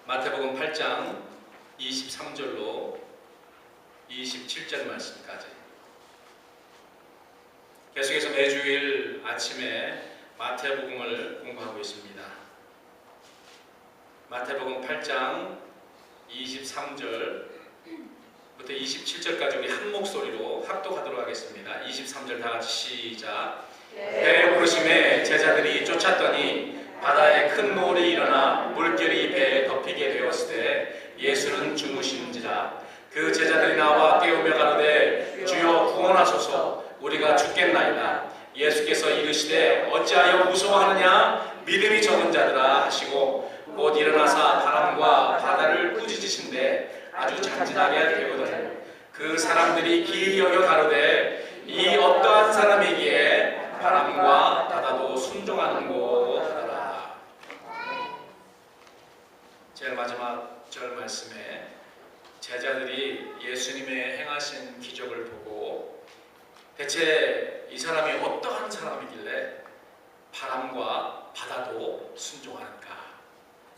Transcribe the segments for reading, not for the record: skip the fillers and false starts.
마태복음 8장 23절로 27절 말씀까지 계속해서 매주일 아침에 마태복음을 공부하고 있습니다. 마태복음 8장 23절부터 27절까지 우리 한 목소리로 합독하도록 하겠습니다. 23절 다 같이 시작. 배에 오르심에 제자들이 쫓았더니 바다에 큰 노을이 일어나 물결이 배에 덮이게 되었을 때 예수는 주무시는지라. 그 제자들이 나와 깨우며 가로되 주여 구원하소서, 우리가 죽겠나이다. 예수께서 이르시되 어찌하여 무서워하느냐, 믿음이 적은 자들아 하시고 곧 일어나사 바람과 바다를 꾸짖으신데 아주 잔잔하게 되거든. 그 사람들이 기이 여겨 가로되 이 어떠한 사람이기에 바람과 바다도 순종하는고 하더라. 제일 마지막 절 말씀에 제자들이 예수님의 행하신 기적을 보고 대체 이 사람이 어떠한 사람이길래 바람과 바다도 순종하는가,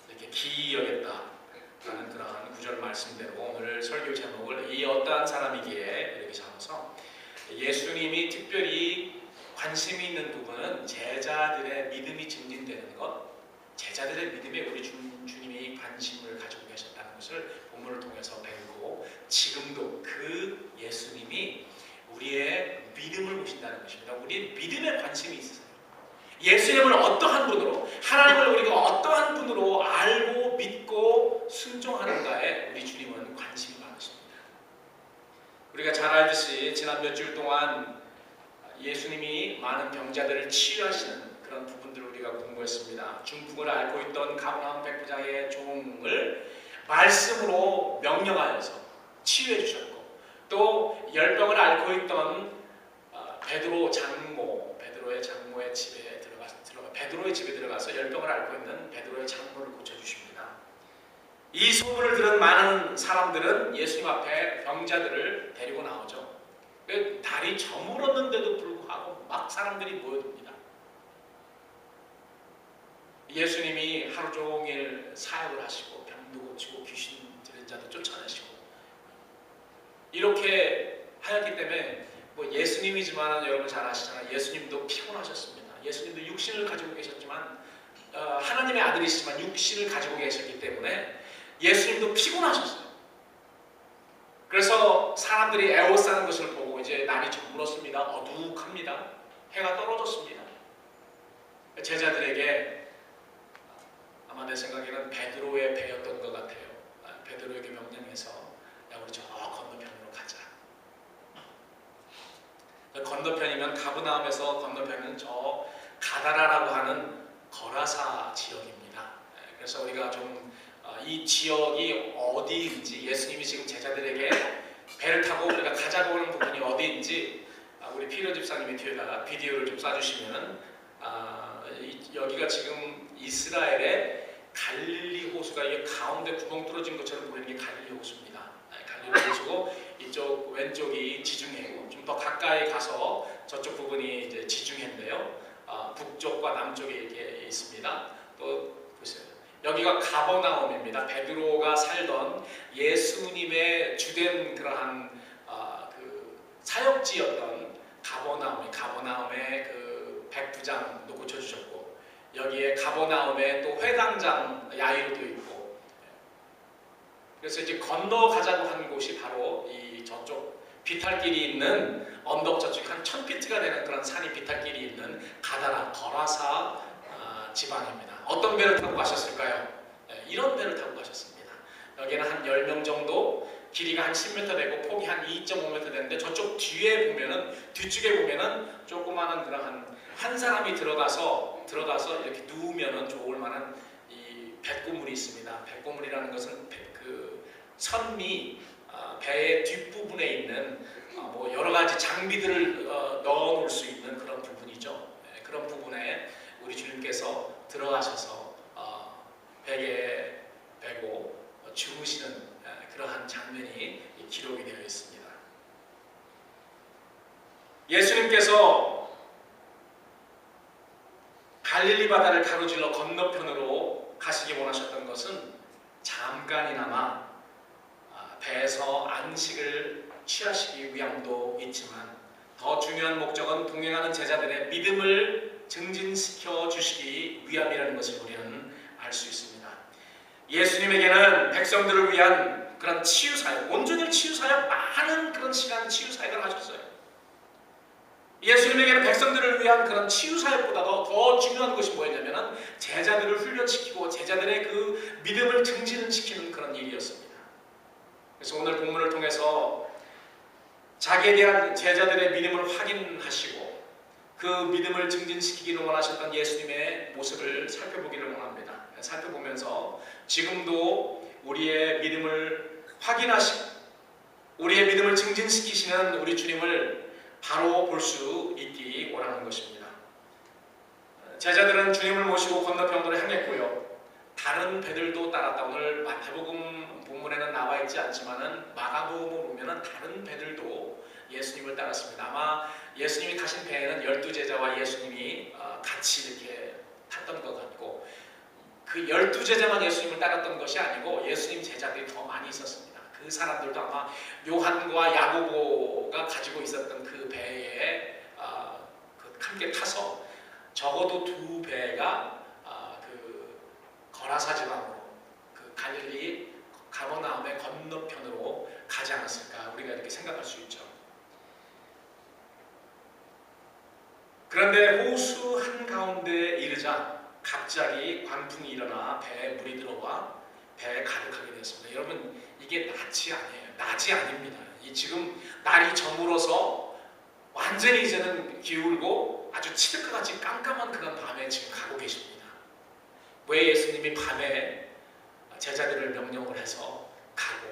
이렇게 기이 여겼다라는 그러한 구절 말씀대로 오늘 설교 제목을 이 어떠한 사람이기에 이렇게 잡아서 예수님이 특별히 관심이 있는 부분은 제자들의 믿음이 증진되는 것, 제자들의 믿음에 우리 주님이 관심을 가지고 계셨다는 것을 본문을 통해서 배우고, 지금도 그 예수님이 우리의 믿음을 보신다는 것입니다. 우리 믿음에 관심이 있으세요. 예수님을 어떠한 분으로, 하나님을 우리가 어떠한 분으로 알고 믿고 순종하는가에 우리 주님은 관심이 많으십니다. 우리가 잘 알듯이 지난 몇 주일 동안 예수님이 많은 병자들을 치유하시는 그런 부분들을 우리가 공부했습니다. 중풍을 앓고 있던 가버나움 백부장의 종을 말씀으로 명령하여서 치유해 주셨고, 또 열병을 앓고 있던 베드로의 장모의 집에 베드로의 집에 들어가서 열병을 앓고 있는 베드로의 장모를 고쳐주십니다. 이 소문을 들은 많은 사람들은 예수님 앞에 병자들을 데리고 나오죠. 달이 저물었는데도 불구하고 막 사람들이 모여듭니다. 예수님이 하루 종일 사역을 하시고 병도 고치고 귀신 들린 자도 쫓아내시고 이렇게 하였기 때문에 예수님이지만 여러분 잘 아시잖아요. 예수님도 피곤하셨습니다. 예수님도 육신을 가지고 계셨지만 하나님의 아들이시지만 육신을 가지고 계셨기 때문에 예수님도 피곤하셨어요. 그래서 사람들이 애워싸는 것을 보고 이제 날이 저물었습니다. 어둑합니다. 해가 떨어졌습니다. 제자들에게, 아마 내 생각에는 베드로의 배였던 것 같아요. 베드로에게 명령해서 야, 우리 저 건너편으로 가자. 건너편이면 가브나움에서 건너편은 저 가다라라고 하는 거라사 지역입니다. 그래서 우리가 좀 이 지역이 어디인지, 예수님이 지금 제자들에게 배를 타고 우리가 가자고 하는 부분이 어디인지 우리 피로 집사님이 뒤에다가 비디오를 좀 쏴주시면은 여기가 지금 이스라엘의 갈릴리 호수가 이게 가운데 구멍 뚫어진 것처럼 보이는 게 갈릴리 호수입니다. 갈릴리 호수고 이쪽 왼쪽이 지중해고, 좀 더 가까이 가서 저쪽 부분이 이제 지중해인데요. 북쪽과 남쪽에 이렇게 있습니다. 또 보세요. 여기가 가버나움입니다. 베드로가 살던 예수님의 주된 그러한 그 사역지였던 가버나움에 그 백부장도 고쳐주셨고, 여기에 가버나움에 또 회당장 야이로도 있고, 그래서 이제 건너가자고 한 곳이 바로 이 저쪽 비탈길이 있는 언덕 저쪽 한 1000피트가 되는 그런 산이 비탈길이 있는 가다라 거라사 지방입니다. 어떤 배를 타고 가셨을까요? 이런 배를 타고 가셨습니다. 여기는 한 10명 정도, 길이가 한 10m 되고 폭이 한 2.5m 되는데 저쪽 뒤에 보면은, 뒤쪽에 보면은 조그마한 그런 한 사람이 들어가서 이렇게 누우면은 좋을 만한 이 뱃고물이 있습니다. 뱃고물이라는 것은 그 선미, 배의 뒷부분에 있는 뭐 여러 가지 장비들을 넣어 놓을 수 있는 그런 부분이죠. 그런 부분에 우리 주님께서 들어가셔서 베개에 베고 주무시는 그러한 장면이 기록이 되어 있습니다. 예수님께서 갈릴리 바다를 가로질러 건너편으로 가시기 원하셨던 것은 잠깐이나마 배에서 안식을 취하시기 위함도 있지만 더 중요한 목적은 동행하는 제자들의 믿음을 증진시켜 주시기 위함이라는 것을 우리는 알 수 있습니다. 예수님에게는 백성들을 위한 그런 치유사역, 온전히 치유사역, 많은 그런 시간 치유사역을 하셨어요. 예수님에게는 백성들을 위한 그런 치유사역보다도 더 중요한 것이 뭐였냐면 제자들을 훈련시키고 제자들의 그 믿음을 증진시키는 그런 일이었습니다. 그래서 오늘 본문을 통해서 자기에 대한 제자들의 믿음을 확인하시고 그 믿음을 증진시키기를 원하셨던 예수님의 모습을 살펴보기를 원합니다. 살펴보면서 지금도 우리의 믿음을 확인하시고 우리의 믿음을 증진시키시는 우리 주님을 바로 볼 수 있기 원하는 것입니다. 제자들은 주님을 모시고 건너편으로 향했고요. 다른 배들도 따랐다. 오늘 마태복음 본문에는 나와 있지 않지만은 마가복음을 보면은 다른 배들도 예수님을 따랐습니다. 아마 예수님이 타신 배에는 12제자와 예수님이 같이 이렇게 탔던 것 같고 그 12제자만 예수님을 따랐던 것이 아니고 예수님 제자들이 더 많이 있었습니다. 그 사람들도 아마 요한과 야고보가 가지고 있었던 그 배에 함께 타서 적어도 2배가 그 거라사 지방으로 그 갈릴리 가버나움의 건너편으로 가지 않았을까 우리가 이렇게 생각할 수 있죠. 그런데 호수 한가운데 이르자 갑자기 광풍이 일어나 배에 물이 들어와 배에 가득하게 되었습니다. 여러분 이게 낮이 아니에요. 낮이 아닙니다. 이 지금 날이 저물어서 완전히 이제는 기울고 아주 칠흑같이 깜깜한 그런 밤에 지금 가고 계십니다. 왜 예수님이 밤에 제자들을 명령을 해서 가고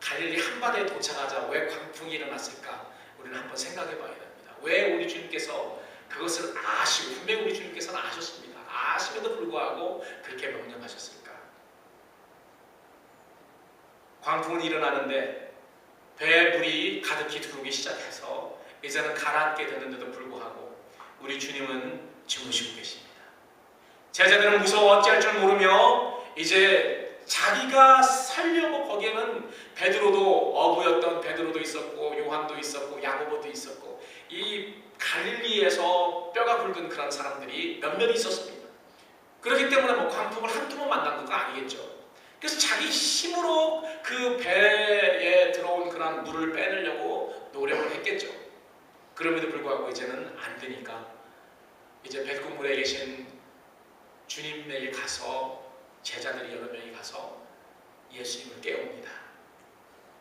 갈릴리 한바다에 도착하자 왜 광풍이 일어났을까? 우리는 한번 생각해 봐야 됩니다. 왜 우리 주님께서 그것을 아시고 분명히 우리 주님께서는 아셨습니다. 아심에도 불구하고 그렇게 명령하셨을까? 광풍은 일어나는데 배에 물이 가득히 들어오기 시작해서 이제는 가라앉게 됐는데도 불구하고 우리 주님은 주무시고 계십니다. 제자들은 무서워 어찌할 줄 모르며 이제 자기가 살려고 거기에는 베드로도 어부였던 베드로도 있었고 요한도 있었고 야고보도 있었고 이 갈릴리에서 뼈가 굵은 그런 사람들이 몇몇 있었습니다. 그렇기 때문에 뭐 광풍을 한두 번 만난 건 아니겠죠. 그래서 자기 힘으로 그 배에 들어온 그런 물을 빼내려고 노력을 했겠죠. 그럼에도 불구하고 이제는 안 되니까 이제 뱃국물에 계신 주님에게 가서 제자들이 여러 명이 가서 예수님을 깨웁니다.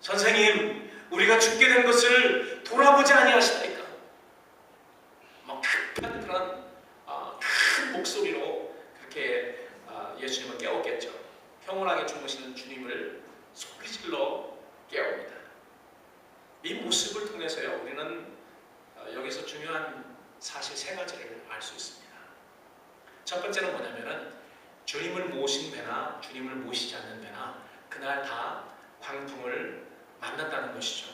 선생님, 우리가 죽게 된 것을 돌아보지 아니하시나이까? 막 급한 그런 큰 목소리로 그렇게 예수님을 깨웠겠죠. 평온하게 주무시는 주님을 소리질러 깨웁니다. 이 모습을 통해서요, 우리는 여기서 중요한 사실 3가지를 알 수 있습니다. 첫 번째는 뭐냐면은 주님을 모신 배나 주님을 모시지 않는 배나 그날 다 광풍을 만났다는 것이죠.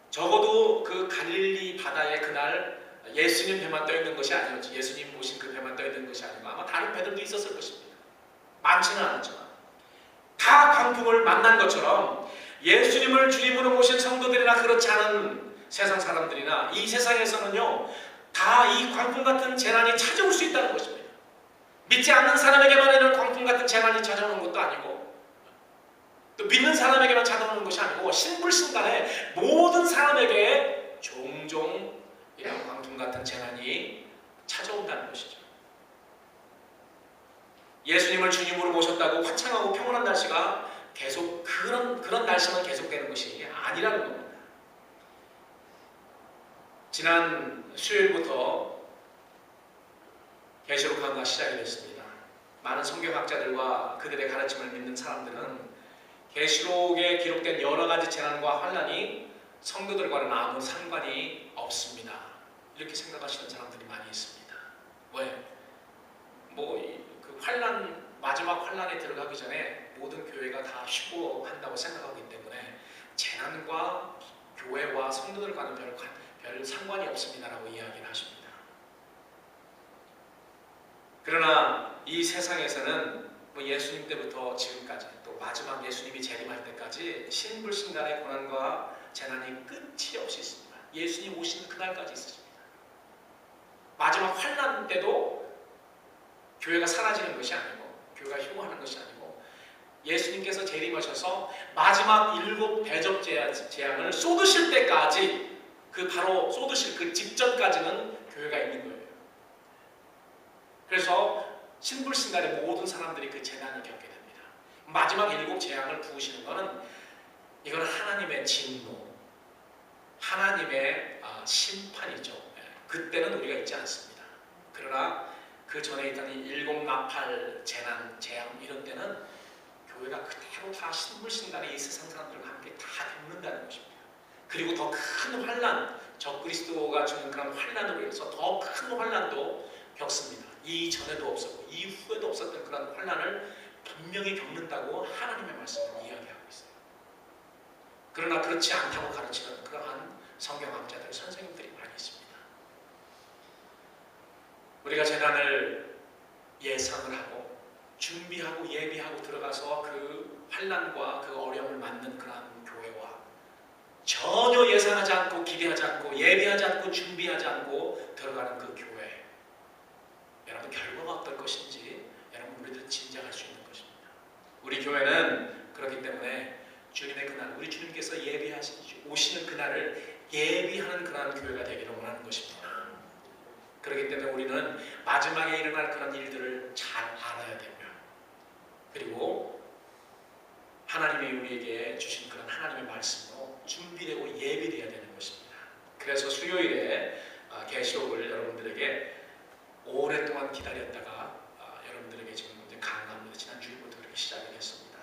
적어도 그 갈릴리 바다에 그날 예수님 배만 떠 있는 것이 아니었지. 예수님 모신 그 배만 떠 있는 것이 아니고 아마 다른 배들도 있었을 것입니다. 많지는 않았지만 다 광풍을 만난 것처럼 예수님을 주님으로 모신 성도들이나 그렇지 않은 세상 사람들이나 이 세상에서는요 다 이 광풍 같은 재난이 찾아올 수 있다는 것입니다. 믿지 않는 사람에게만 이런 광풍 같은 재난이 찾아오는 것도 아니고 또 믿는 사람에게만 찾아오는 것이 아니고 신불신간에 모든 사람에게 종종 이런 광풍 같은 재난이 찾아온다는 것이죠. 예수님을 주님으로 모셨다고 화창하고 평온한 날씨가 계속 그런 날씨만 계속되는 것이 아니라는 겁니다. 지난 수요일부터 계시록 강좌가 시작이 됐습니다. 많은 성경학자들과 그들의 가르침을 믿는 사람들은 계시록에 기록된 여러 가지 재난과 환난이 성도들과는 아무 상관이 없습니다. 이렇게 생각하시는 사람들이 많이 있습니다. 왜? 그 마지막 환난에 들어가기 전에 모든 교회가 다 쉬고 한다고 생각하기 때문에 재난과 교회와 성도들과는 별 상관이 없습니다라고 이야기를 하십니다. 그러나 이 세상에서는 뭐 예수님 때부터 지금까지 또 마지막 예수님이 재림할 때까지 신불신간의 고난과 재난이 끝이 없이 있습니다. 예수님 오시는 그날까지 있으십니다. 마지막 환난 때도 교회가 사라지는 것이 아니고 교회가 휴무하는 것이 아니고 예수님께서 재림하셔서 마지막 7 대접 재앙을 쏟으실 때까지 그 바로 쏟으실 그 직전까지는 교회가 있는 거예요. 그래서 신불신간의 모든 사람들이 그 재난을 겪게 됩니다. 마지막 7 재앙을 부으시는 것은 이건 하나님의 진노, 하나님의 심판이죠. 그때는 우리가 있지 않습니다. 그러나 그 전에 있던 이 7 나팔 재난, 재앙 이런 때는 교회가 그대로 다 신불신간의 이 세상 사람들과 함께 다 겪는다는 것입니다. 그리고 더 큰 환난, 적그리스도가 주는 그런 환난으로 인해서 더 큰 환난도 겪습니다. 이전에도 없었고 이후에도 없었던 그런 환난을 분명히 겪는다고 하나님의 말씀을 이야기하고 있어요. 그러나 그렇지 않다고 가르치는 그러한 성경학자들, 선생님들이 많이 있습니다. 우리가 재난을 예상을 하고 준비하고 예비하고 들어가서 그 환난과 그 어려움을 맞는 그러한 교회와 전혀 예상하지 않고 기대하지 않고 예비하지 않고 준비하지 않고 들어가는 그 교회, 여러분 결과가 어떨 것인지 여러분 우리도 짐작할 수 있는 것입니다. 우리 교회는 그렇기 때문에 주님의 그날, 우리 주님께서 예비하시고 오시는 그날을 예비하는 그런 교회가 되기를 원하는 것입니다. 그렇기 때문에 우리는 마지막에 일어날 그런 일들을 잘 알아야 되고요. 그리고 하나님이 우리에게 주신 그런 하나님의 말씀으로 준비되고 예비되어야 되는 것입니다. 그래서 수요일에 계시록을 여러분들에게 오랫동안 기다렸다가 여러분들에게 지금 이제 강조합니다. 지난주부터 그렇게 시작을 했습니다.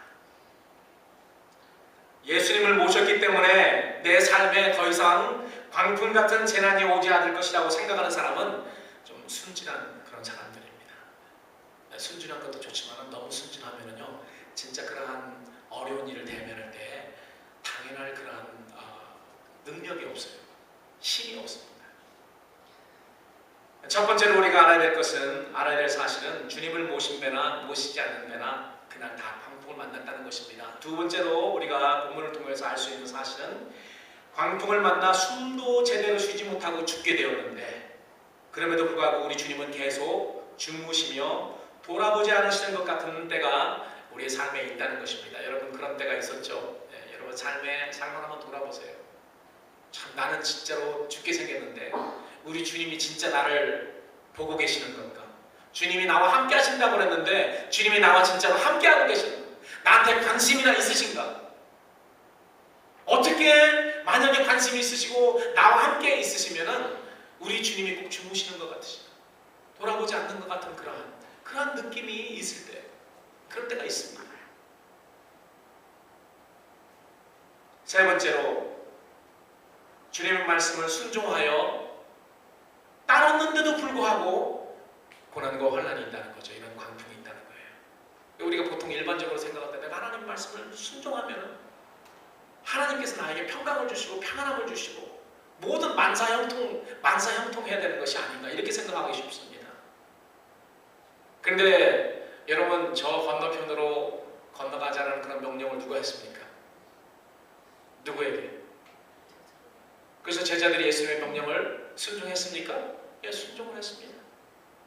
예수님을 모셨기 때문에 내 삶에 더 이상 광풍 같은 재난이 오지 않을 것이라고 생각하는 사람은 좀 순진한 그런 사람들입니다. 순진한 것도 좋지만 너무 순진하면요 진짜 그러한 어려운 일을 대면할 때 당연할 그러한 능력이 없어요. 힘이 없습니다. 첫 번째로 우리가 알아야 될 것은, 알아야 될 사실은 주님을 모신 배나 모시지 않는 배나 그날 다 광풍을 만났다는 것입니다. 두 번째로 우리가 본문을 통해서 알 수 있는 사실은 광풍을 만나 숨도 제대로 쉬지 못하고 죽게 되었는데 그럼에도 불구하고 우리 주님은 계속 주무시며 돌아보지 않으시는 것 같은 때가 우리의 삶에 있다는 것입니다. 여러분 그런 때가 있었죠? 네, 여러분 삶을 한번 돌아보세요. 참 나는 진짜로 죽게 생겼는데 우리 주님이 진짜 나를 보고 계시는 건가? 주님이 나와 함께 하신다고 그랬는데 주님이 나와 진짜로 함께 하고 계시는 건가? 나한테 관심이나 있으신가? 어떻게 만약에 관심이 있으시고 나와 함께 있으시면은 우리 주님이 꼭 주무시는 것 같으신가? 돌아보지 않는 것 같은 그러한 느낌이 있을 때, 그런 때가 있습니다. 세 번째로 주님의 말씀을 순종하여 따랐는데도 불구하고 고난과 환난이 있다는 거죠. 이런 광풍이 있다는 거예요. 우리가 보통 일반적으로 생각할 때 내가 하나님 말씀을 순종하면 하나님께서 나에게 평강을 주시고 평안함을 주시고 모든 만사형통해야 되는 것이 아닌가 이렇게 생각하기 쉽습니다. 그런데 여러분 저 건너편으로 건너가자는 그런 명령을 누가 했습니까? 누구에게? 그래서 제자들이 예수님의 명령을 순종했습니까? 예, 순종을 했습니다.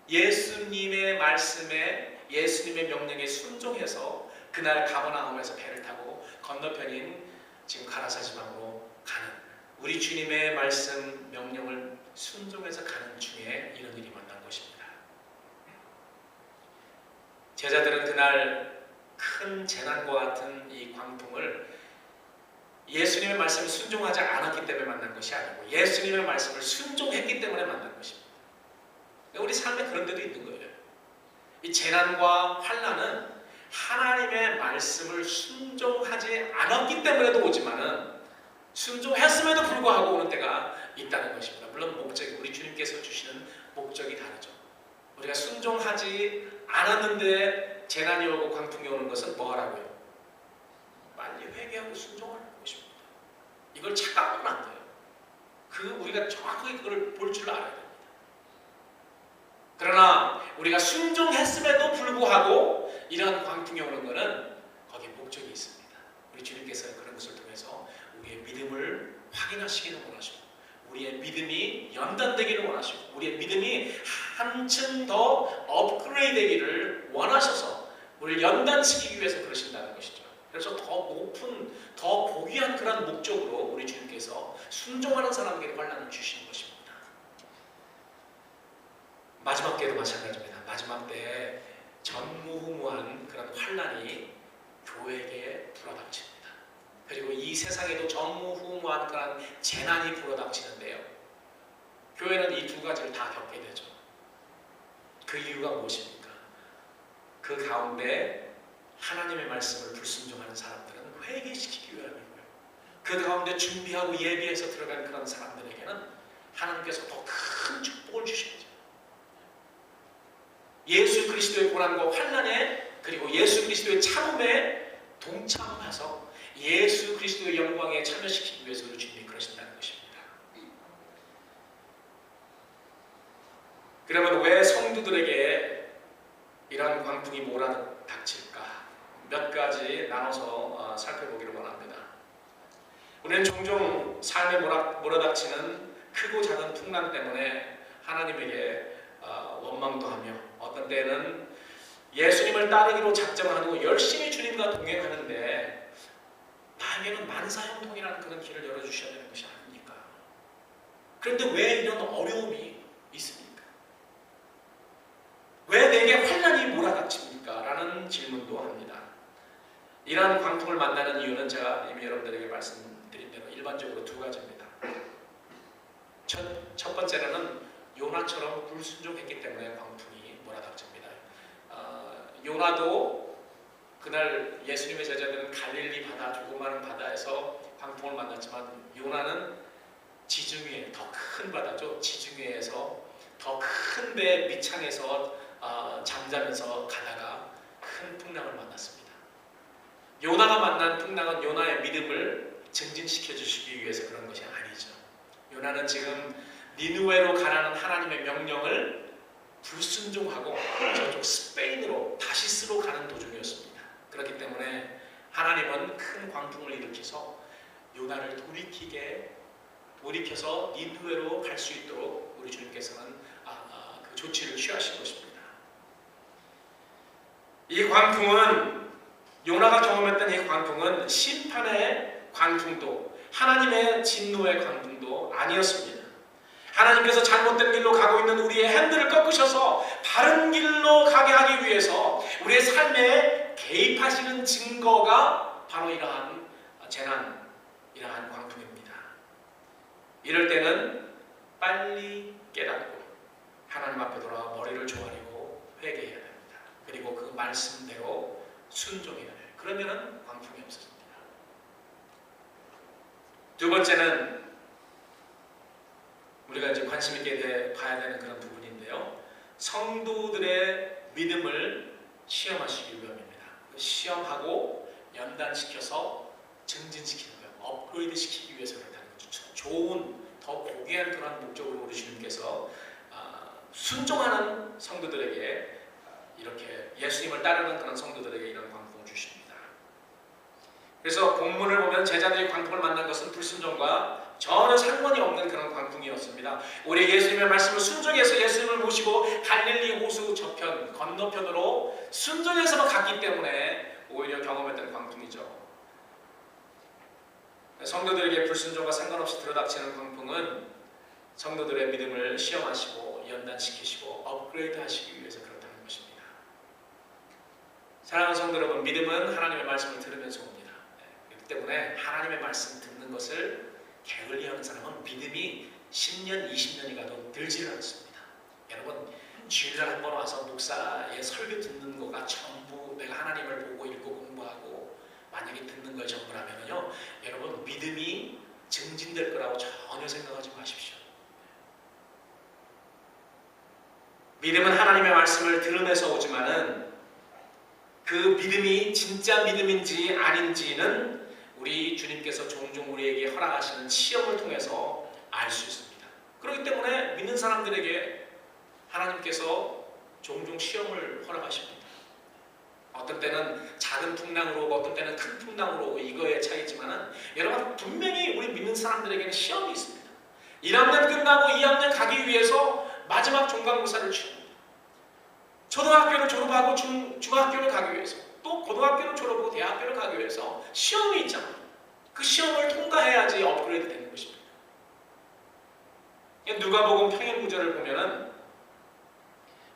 예수님의 말씀에 예수님의 명령에 순종해서 그날 가버나움에서 배를 타고 건너편인 지금 가라사 지방으로 가는 우리 주님의 말씀 명령을 순종해서 가는 중에 이런 일이 만난 것입니다. 제자들은 그날 큰 재난과 같은 이 광풍을 예수님의 말씀을 순종하지 않았기 때문에 만난 것이 아니고 예수님의 말씀을 순종했기 때문에 만난 것입니다. 우리 삶에 그런 데도 있는 거예요. 이 재난과 환난은 하나님의 말씀을 순종하지 않았기 때문에도 오지만은 순종했음에도 불구하고 오는 때가 있다는 것입니다. 물론 목적이 우리 주님께서 주시는 목적이 다르죠. 우리가 순종하지 않았는데 재난이 오고 광풍이 오는 것은 뭐 하라고요? 빨리 회개하고 순종하는 것입니다. 이걸 착각하면 안 돼요. 우리가 정확하게 그걸 볼 줄 알아야 됩니다. 그러나 우리가 순종했음에도 불구하고 이러한 광풍이 오는 것은 거기에 목적이 있습니다. 우리 주님께서 그런 것을 통해서 우리의 믿음을 확인하시기를 원하시고, 우리의 믿음이 연단되기를 원하시고, 우리의 믿음이 한층 더 업그레이드 되기를 원하셔서 우리를 연단시키기 위해서 그러신다는 것이죠. 그래서 더 높은, 더 고귀한 그런 목적으로 우리 주님께서 순종하는 사람에게 환난을 주시는 것입니다. 마지막 때도 마찬가지입니다. 마지막 때에 전무후무한 그런 환난이 교회에게 불어닥칩니다. 그리고 이 세상에도 전무후무한 그런 재난이 불어닥치는데요. 교회는 이 두 가지를 다 겪게 되죠. 그 이유가 무엇입니까? 그 가운데 하나님의 말씀을 불순종하는 사람들은 회개시키기 위함이고요. 그 가운데 준비하고 예비해서 들어간 그런 사람들에게는 하나님께서 더 큰 축복을 주십니다. 예수 그리스도의 고난과 환난에, 그리고 예수 그리스도의 참음에 동참해서 예수 그리스도의 영광에 참여시키기 위해서 주님이 그러신다는 것입니다. 그러면 왜 성도들에게 이러한 광풍이 몰아닥칠까? 몇 가지 나눠서 살펴보기를 원합니다. 우리는 종종 삶에 몰아닥치는 크고 작은 풍랑 때문에 하나님에게 원망도 하며, 어떤 때는 예수님을 따르기로 작정하고 열심히 주님과 동행하는데 나에게는 만사형통이라는 그런 길을 열어주셔야 되는 것이 아닙니까? 그런데 왜 이런 어려움이 있습니까? 왜 내게 환난이 몰아닥칩니까? 라는 질문도 합니다. 이러한 광풍을 만나는 이유는 제가 이미 여러분들에게 말씀드린 대로 일반적으로 두 가지입니다. 첫 번째로는 요나처럼 불순종했기 때문에 광풍이 몰아닥칩니다. 요나도 그날 예수님의 제자들은 갈릴리 바다, 조그마한 바다에서 광풍을 만났지만 요나는 지중해, 더 큰 바다죠. 지중해에서 더 큰 배 밑창에서 잠자면서 가다가 큰 풍랑을 만났습니다. 요나가 만난 풍랑은 요나의 믿음을 증진시켜 주시기 위해서 그런 것이 아니죠. 요나는 지금 니느웨로 가라는 하나님의 명령을 불순종하고 저쪽 스페인으로 다시스로 가는 도중이었습니다. 그렇기 때문에 하나님은 큰 광풍을 일으켜서 요나를 돌이켜서 니느웨로 갈 수 있도록 우리 주님께서는 그 조치를 취하신 것입니다. 이 광풍은, 요나가 경험했던 이 광풍은 심판의 광풍도 하나님의 진노의 광풍도 아니었습니다. 하나님께서 잘못된 길로 가고 있는 우리의 핸들을 꺾으셔서 바른 길로 가게 하기 위해서 우리의 삶에 개입하시는 증거가 바로 이러한 재난, 이러한 광풍입니다. 이럴 때는 빨리 깨닫고 하나님 앞에 돌아와 머리를 조아리고 회개해야 됩니다. 그리고 그 말씀대로 순종해야 돼요. 그러면은 광풍이 없어집니다. 두 번째는 우리가 이제 관심 있게 봐야 되는 그런 부분인데요. 성도들의 믿음을 시험하시기 위함입니다. 시험하고 연단시켜서 증진시키는 거예요. 업그레이드 시키기 위해서 그렇다는 거죠. 좋은, 더 고귀한 그런 목적으로 우리 주님께서 순종하는 성도들에게, 이렇게 예수님을 따르는 그런 성도들에게 이런 광풍을 주십니다. 그래서 본문을 보면 제자들이 광풍을 만난 것은 불순종과 전혀 상관이 없는 그런 광풍이었습니다. 우리 예수님의 말씀을 순종해서 예수님을 모시고 갈릴리 호수 저편, 건너편으로 순종해서만 갔기 때문에 오히려 경험했던 광풍이죠. 성도들에게 불순종과 상관없이 들어닥치는 광풍은 성도들의 믿음을 시험하시고 연단시키시고 업그레이드 하시기 위해서 그렇다는 것입니다. 사랑하는 성도 여러분, 믿음은 하나님의 말씀을 들으면서 옵니다. 그렇기 때문에 하나님의 말씀 듣는 것을 게을리하는 사람은 믿음이 10년, 20년이 가도 늘지를 않습니다. 여러분, 주일날 한번 와서 목사의 설교 듣는 거가 전부 내가 하나님을 보고 읽고 공부하고 만약에 듣는 걸 전부라면요, 여러분 믿음이 증진될 거라고 전혀 생각하지 마십시오. 믿음은 하나님의 말씀을 들으면서 오지만은 그 믿음이 진짜 믿음인지 아닌지는 우리 주님께서 종종 우리에게 허락하시는 시험을 통해서 알 수 있습니다. 그렇기 때문에 믿는 사람들에게 하나님께서 종종 시험을 허락하십니다. 어떤 때는 작은 풍랑으로 오고 어떤 때는 큰 풍랑으로 오고 이거의 차이지만은 여러분 분명히 우리 믿는 사람들에게는 시험이 있습니다. 1학년 끝나고 2학년 가기 위해서 마지막 종강고사를 치릅니다. 초등학교를 졸업하고 중학교를 가기 위해서 또 고등학교를 졸업하고 대학교를 가기 위해서 시험이 있잖아요. 그 시험을 통과해야지 업그레이드 되는 것입니다. 누가복음 평행구절을 보면은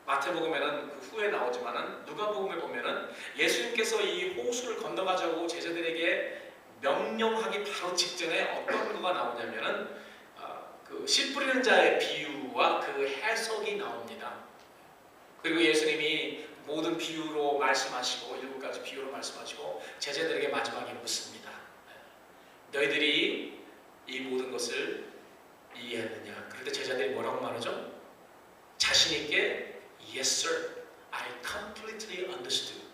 마태복음에는 그 후에 나오지만은 누가복음에 보면은 예수님께서 이 호수를 건너가자고 제자들에게 명령하기 바로 직전에 어떤 거가 나오냐면은 그 씨 뿌리는 자의 비유와 그 해석이 나옵니다. 그리고 예수님이 모든 비유로 말씀하시고 7가지 비유로 말씀하시고 제자들에게 마지막에 묻습니다. 너희들이 이 모든 것을 이해했느냐? 그럴 때 제자들이 뭐라고 말하죠? 자신 있게 Yes, sir. I completely understood.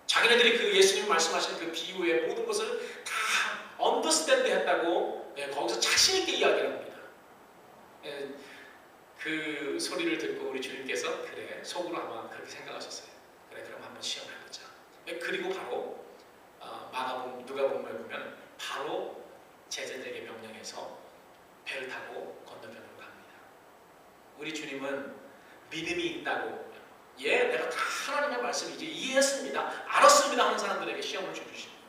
자기네들이 그 예수님 말씀하신 그 비유의 모든 것을 다 understand 했다고 거기서 자신 있게 이야기를 합니다. 그 소리를 듣고 우리 주님께서 그래 속으로 아마 그렇게 생각하셨어요. 그래 그럼 한번 시험해보자. 그리고 바로 누가복음에 보면 바로 제자들에게 명령해서 배를 타고 건너편으로 갑니다. 우리 주님은 믿음이 있다고 내가 다 하나님의 말씀 이제 이해했습니다. 알았습니다 하는 사람들에게 시험을 주시는 거예요.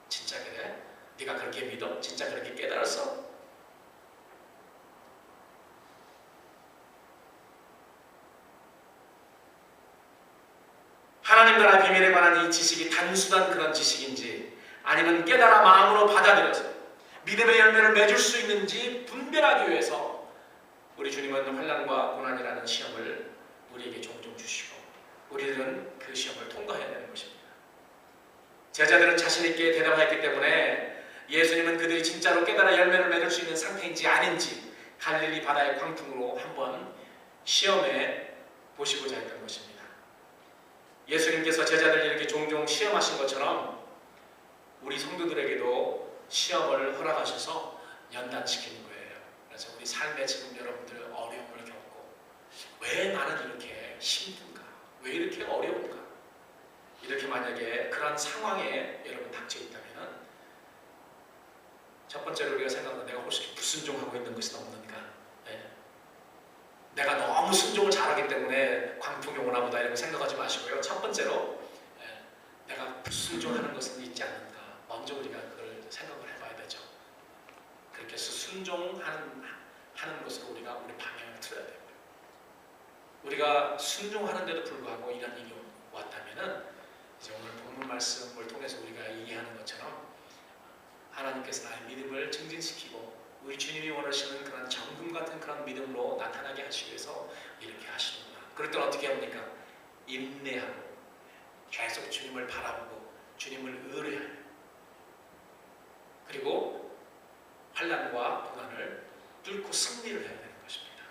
진짜 그래? 네가 그렇게 믿어? 진짜 그렇게 깨달았어? 하나님 나라의 비밀에 관한 이 지식이 단순한 그런 지식인지 아니면 깨달아 마음으로 받아들여서 믿음의 열매를 맺을 수 있는지 분별하기 위해서 우리 주님은 환난과 고난이라는 시험을 우리에게 종종 주시고 우리들은 그 시험을 통과해야 되는 것입니다. 제자들은 자신 있게 대답했기 때문에 예수님은 그들이 진짜로 깨달아 열매를 맺을 수 있는 상태인지 아닌지 갈릴리 바다의 광풍으로 한번 시험해 보시고자 했던 것입니다. 예수님께서 제자들을 이렇게 종종 시험하신 것처럼 우리 성도들에게도 시험을 허락하셔서 연단시키는 거예요. 그래서 우리 삶에 지금 여러분들 어려움을 겪고 왜 나는 이렇게 힘든가? 왜 이렇게 어려운가? 이렇게 만약에 그런 상황에 여러분 닥쳐 있다면 첫 번째로 우리가 생각하는 내가 혹시 불순종하고 있는 것은 없는가? 내가 너무 순종을 잘하기 때문에 광풍이 오나 보다 이렇게 생각하지 마시고요. 첫 번째로 내가 불순종하는 것은 있지 않는가? 먼저 우리가 그걸 생각을 해봐야 되죠. 그렇게 해서 순종하는 것으로 우리가 우리 방향을 틀어야 돼요. 우리가 순종하는데도 불구하고 이런 일이 왔다면은 이제 오늘 본문 말씀을 통해서 우리가 이해하는 것처럼 하나님께서 나의 믿음을 증진시키고 우리 주님이 원하시는 그런 정금 같은 그런 믿음으로 나타나게 하시기 위해서 이렇게 하시는구나. 그럴 땐 어떻게 합니까? 인내하고 계속 주님을 바라보고 주님을 의뢰하고 그리고 환난과 고난을 뚫고 승리를 해야 되는 것입니다.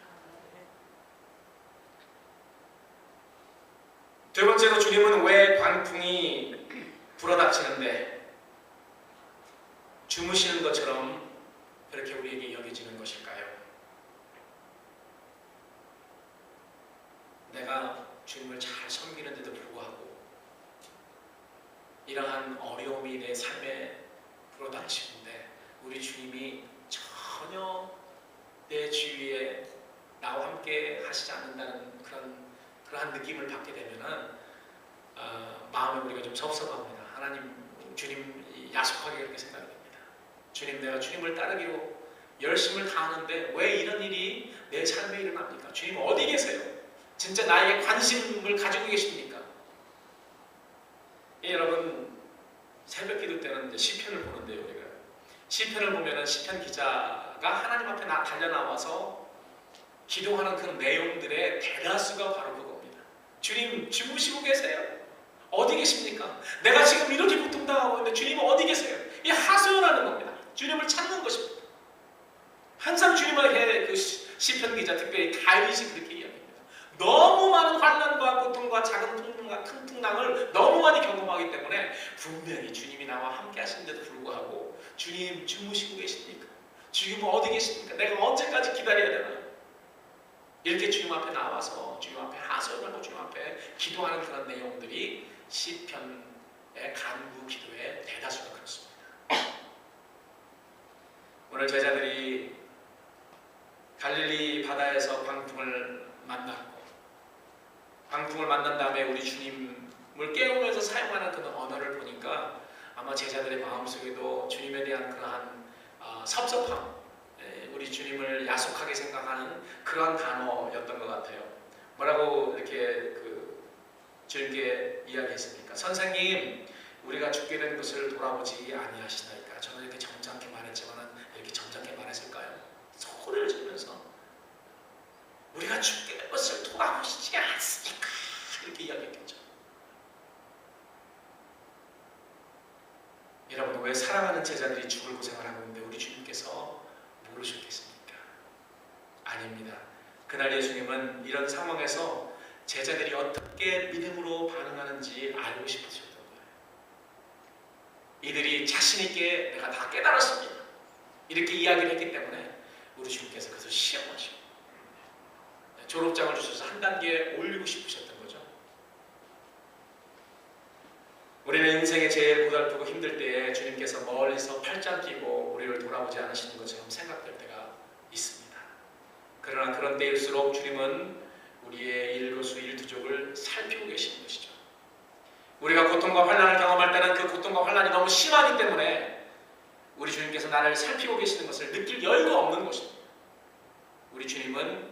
두 번째로 주님은 왜 광풍이 불어닥치는데 주무시는 것처럼 그렇게 우리에게 여겨지는 것일까요? 내가 주님을 잘 섬기는데도 불구하고 이러한 어려움이 내 삶에 불어닥치는데 우리 주님이 전혀 내 주위에 나와 함께 하시지 않는다는 그러한 느낌을 받게 되면은 마음에 우리가 좀 섭섭합니다. 하나님, 주님 야속하게 그렇게 생각이 됩니다. 주님, 내가 주님을 따르기로 열심을 다하는데 왜 이런 일이 내 삶에 일어납니까? 주님 어디 계세요? 진짜 나에게 관심을 가지고 계십니까? 여러분 새벽 기도 때는 이제 시편을 보는데요. 우리가 시편을 보면은 시편 기자가 하나님 앞에 달려 나와서 기도하는 그 내용들의 대다수가 바로 그겁니다. 주님 주무시고 계세요? 어디 계십니까? 내가 지금 이렇게 고통당하고 있는데 주님은 어디 계세요? 이 하소연하는 겁니다. 주님을 찾는 것입니다. 항상 주님을 그 시편 기자 특별히 다윗이 그렇게 이야기합니다. 너무 많은 환난과 고통과 작은 풍랑과 큰 풍랑을 너무 많이 경험하기 때문에 분명히 주님이 나와 함께 하시는데도 불구하고 주님 주무시고 계십니까? 주님은 어디 계십니까? 내가 언제까지 기다려야 되나요? 이렇게 주님 앞에 나와서 주님 앞에 하소연하고 주님 앞에 기도하는 그런 내용들이 시편의 간구 기도의 대다수가 그렇습니다. 오늘 제자들이 갈릴리 바다에서 광풍을 만났고, 광풍을 만난 다음에 우리 주님을 깨우면서 사용하는 그런 언어를 보니까 아마 제자들의 마음속에도 주님에 대한 그러한 섭섭함, 우리 주님을 야속하게 생각하는 그러한 단어였던 것 같아요. 뭐라고 이렇게 주님께 이야기했습니까? 선생님, 우리가 죽게 된 것을 돌아보지 아니하시나이까? 저는 이렇게 점잖게 말했지만 이렇게 점잖게 말했을까요? 소리를 지르면서 우리가 죽게 된 것을 돌아보시지 않습니까? 이렇게 이야기했겠죠. 여러분, 왜 사랑하는 제자들이 죽을 고생을 하고 있는데 우리 주님께서 모르셨겠습니까? 아닙니다. 그날 예수님은 이런 상황에서 제자들이 어떻게 믿음으로 반응하는지 알고 싶으셨던 거예요. 이들이 자신 있게 내가 다 깨달았습니다, 이렇게 이야기를 했기 때문에 우리 주님께서 그것을 시험하시고 졸업장을 주셔서 한 단계 올리고 싶으셨던 거죠. 우리는 인생의 제일 고달프고 힘들 때에 주님께서 멀리서 팔짱 끼고 우리를 돌아보지 않으시는 것처럼 생각될 때가 있습니다. 그러나 그런 때일수록 주님은 우리의 일거수일투족을 살피고 계시는 것이죠. 우리가 고통과 환난을 경험할 때는 그 고통과 환난이 너무 심하기 때문에 우리 주님께서 나를 살피고 계시는 것을 느낄 여유가 없는 것입니다. 우리 주님은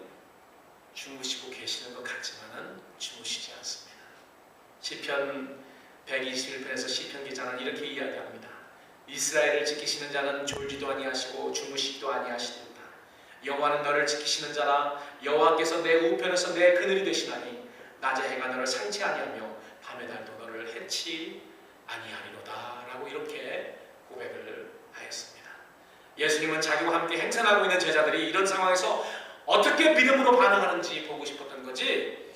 주무시고 계시는 것 같지만은 주무시지 않습니다. 시편 121편에서 시편 기자는 이렇게 이야기합니다. 이스라엘을 지키시는 자는 졸지도 아니하시고 주무시기도 아니하시리로다. 여호와는 너를 지키시는 자라. 여호와께서 내 우편에서 내 그늘이 되시나니 낮에 해가 너를 상치 아니하며 밤에 달도 너를 해치 아니하리로다. 라고 이렇게 고백을 하였습니다. 예수님은 자기와 함께 행선하고 있는 제자들이 이런 상황에서 어떻게 믿음으로 반응하는지 보고 싶었던 거지,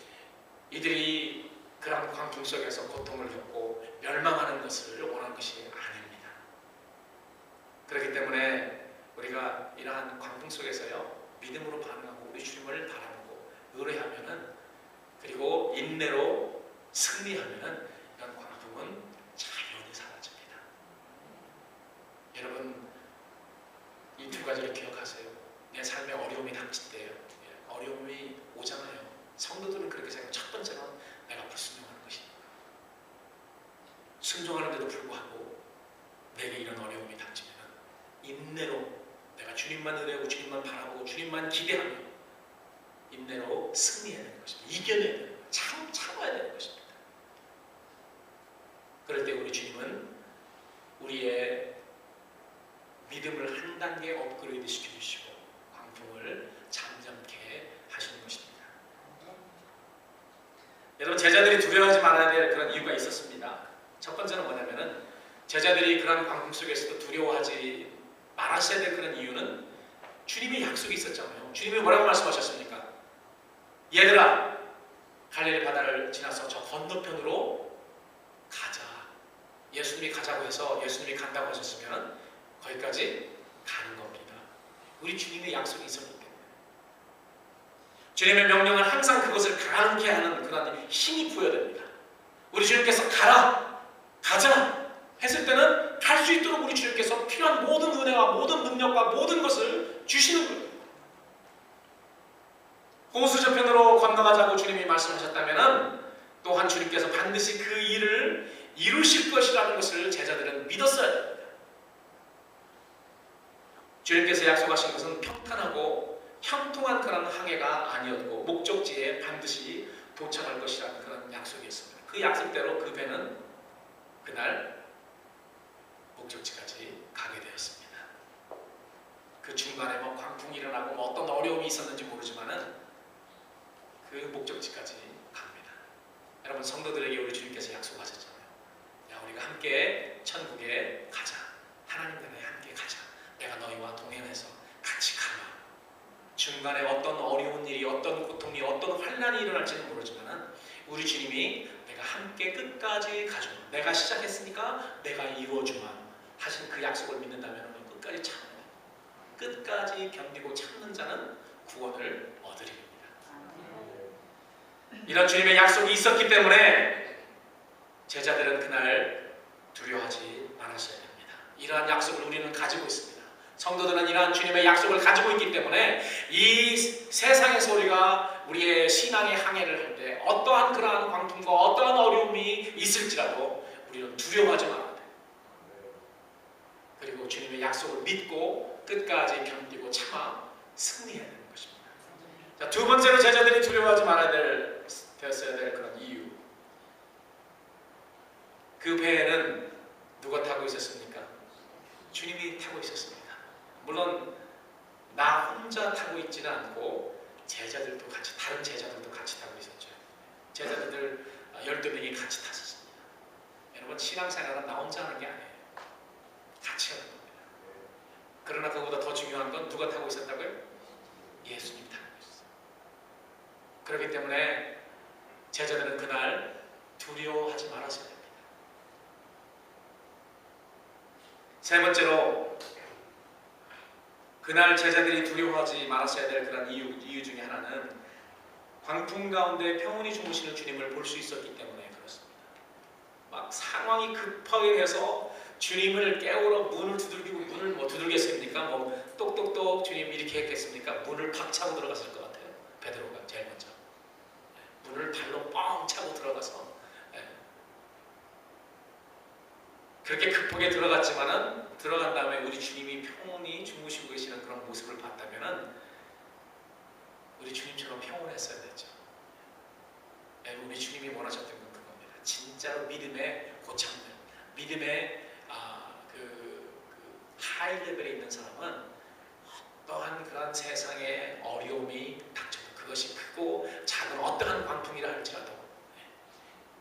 이들이 그런 광풍 속에서 고통을 겪고 멸망하는 것을 원하는 것이 아닙니다. 그렇기 때문에 우리가 이러한 광풍 속에서요, 믿음으로 반응하고 우리 주님을 바라보고 의뢰하면은, 그리고 인내로 승리하면은 이런 광풍은 자연히 사라집니다. 여러분, 이 두 가지를 기억하세요. 내 삶에 어려움이 닥칠 때요, 어려움이 오잖아요. 성도들은 그렇게 생각해요. 첫 번째는 내가 불순종하는 것이다. 순종하는데도 불구하고 내게 이런 어려움이 닥치면 인내로 내가 주님만 의뢰하고 주님만 바라보고 주님만 기대하며 인내로 승리해야 되는 것입니다. 이겨내야 되는 것입니다. 참아야 되는 것입니다. 그럴 때 우리 주님은 우리의 믿음을 한 단계 업그레이드 시켜주시고 광풍을 잠잠케 하시는 것입니다. 여러분, 제자들이 두려워하지 말아야 될 그런 이유가 있었습니다. 첫 번째는 뭐냐면은, 제자들이 그런 광풍 속에서도 두려워하지 말았어야 될 그런 이유는 주님의 약속이 있었잖아요. 주님이 뭐라고 말씀하셨습니까? 얘들아, 갈릴리 바다를 지나서 저 건너편으로 가자. 예수님이 가자고 해서 예수님이 간다고 하셨으면 거기까지 가는 겁니다. 우리 주님의 약속이 있었기 때문에. 주님의 명령은 항상 그것을 가능케 하는 그런 힘이 부여됩니다. 우리 주님께서 가라, 가자 했을 때는 갈 수 있도록 우리 주님께서 필요한 모든 은혜와 모든 능력과 모든 것을 주시는 거예요. 호수 저편으로 건너가자고 주님이 말씀하셨다면 또한 주님께서 반드시 그 일을 이루실 것이라는 것을 제자들은 믿었어야 됩니다. 주님께서 약속하신 것은 평탄하고 형통한 그런 항해가 아니었고 목적지에 반드시 도착할 것이라는 그런 약속이었습니다. 그 약속대로 그 배는 그날 목적지까지 가게 되었습니다. 그 중간에 뭐 광풍이 일어나고 뭐 어떤 어려움이 있었는지 모르지만은 그 목적지까지 갑니다. 여러분, 성도들에게 우리 주님께서 약속하셨잖아요. 야, 우리가 함께 천국에 가자. 하나님 나라에 함께 가자. 내가 너희와 동행해서 같이 가라. 중간에 어떤 어려운 일이, 어떤 고통이, 어떤 환난이 일어날지는 모르지만 우리 주님이 내가 함께 끝까지 가주마. 내가 시작했으니까 내가 이루어주마 하신 그 약속을 믿는다면 끝까지 참아야 됩니다. 끝까지 견디고 참는 자는 구원을 얻으리입니다. 이런 주님의 약속이 있었기 때문에 제자들은 그날 두려워하지 말았어야 됩니다. 이러한 약속을 우리는 가지고 있습니다. 성도들은 이러한 주님의 약속을 가지고 있기 때문에 이 세상에서 우리의 신앙의 항해를 할 때 어떠한 그러한 광풍과 어떠한 어려움이 있을지라도 우리는 두려워하지 말아야 돼요. 그리고 주님의 약속을 믿고 끝까지 견디고 참아 승리해야 되는 것입니다. 자, 두 번째로 제자들이 두려워하지 말아야 되었어야 될 그런 이유. 그 배에는 누가 타고 있었습니까? 주님이 타고 있었습니다. 물론 나 혼자 타고 있지는 않고 제자들도 같이, 다른 제자들도 같이 타고 있었죠. 제자들 12명이 같이 탔었습니다. 여러분, 신앙생활은 나 혼자 하는 게 아니에요. 같이 하는 겁니다. 그러나 그보다 더 중요한 건 누가 타고 있었다고요? 예수님 타고 있었어요. 그렇기 때문에 제자들은 그날 두려워하지 말았어야 됩니다. 세 번째로, 그날 제자들이 두려워하지 말았어야 될 그런 이유 중에 하나는 광풍 가운데 평온히 주무시는 주님을 볼 수 있었기 때문에 그렇습니다. 막 상황이 급하게 해서 주님을 깨우러 문을 두들기고, 문을 뭐 두들겼습니까? 뭐 똑똑똑 주님 이렇게 했겠습니까? 문을 팍 차고 들어갔을 것 같아요. 베드로가 제일 먼저 문을 발로 뻥 차고 들어가서, 그렇게 급하게 들어갔지만은 들어간 다음에 우리 주님이 평온히 주무시고 계시는 그런 모습을 봤다면은 우리 주님처럼 평온했어야 됐죠. 우리 주님이 원하셨던 건 그겁니다. 진짜로 믿음의 고참들, 믿음의 하이 레벨에 있는 사람은 어떠한 그런 세상의 어려움이 닥쳐도, 그것이 크고 작은 어떠한 광풍이라 할지라도